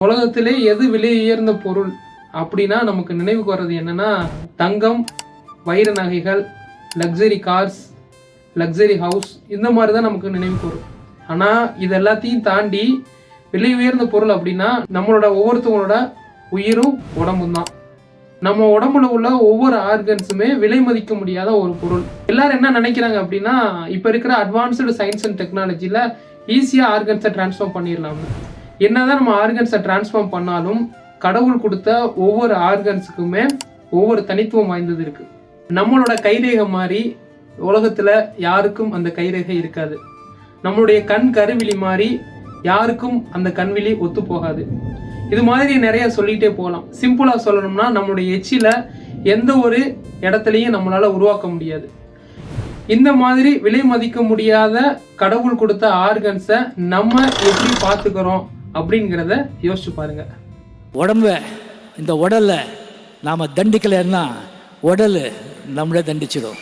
உலகத்திலே எது விலை உயர்ந்த பொருள் அப்படின்னா நமக்கு நினைவுக்கு வர்றது என்னன்னா தங்கம், வைர நகைகள், லக்ஸரி கார்ஸ், லக்ஸரி ஹவுஸ், இந்த மாதிரி தான் நமக்கு நினைவுக்கு வரும். ஆனால் இது எல்லாத்தையும் தாண்டி விலை உயர்ந்த பொருள் அப்படின்னா நம்மளோட ஒவ்வொருத்தவங்களோட உயிரும் உடம்பும் தான். நம்ம உடம்புல உள்ள ஒவ்வொரு ஆர்கன்ஸுமே விலை மதிக்க முடியாத ஒரு பொருள். எல்லாரும் என்ன நினைக்கிறாங்க அப்படின்னா இப்போ இருக்கிற அட்வான்ஸ்டு சயின்ஸ் அண்ட் டெக்னாலஜியில் ஈஸியாக ஆர்கன்ஸை டிரான்ஸ்ஃபார்ம் பண்ணிடலாம். என்னதான் நம்ம ஆர்கன்ஸை டிரான்ஸ்ஃபார்ம் பண்ணாலும் கடவுள் கொடுத்த ஒவ்வொரு ஆர்கன்ஸுக்குமே ஒவ்வொரு தனித்துவம் வாய்ந்தது இருக்கு. நம்மளோட கைரேகை மாதிரி உலகத்துல யாருக்கும் அந்த கைரேகை இருக்காது. நம்மளுடைய கண் கருவிழி மாதிரி யாருக்கும் அந்த கண்விழி ஒத்து போகாது. இது மாதிரி நிறைய சொல்லிட்டே போகலாம். சிம்பிளா சொல்லணும்னா நம்மளுடைய எச்சில எந்த ஒரு இடத்துலையும் நம்மளால உருவாக்க முடியாது. இந்த மாதிரி விலை மதிக்க முடியாத கடவுள் கொடுத்த ஆர்கன்ஸை நம்ம எப்படி பார்த்துக்கிறோம் அப்படிங்கிறத யோசிச்சு பாருங்க. இந்த உடல்ல நாம தண்டிக்கலைன்னா உடல் நம்மளே தண்டிச்சிடும்.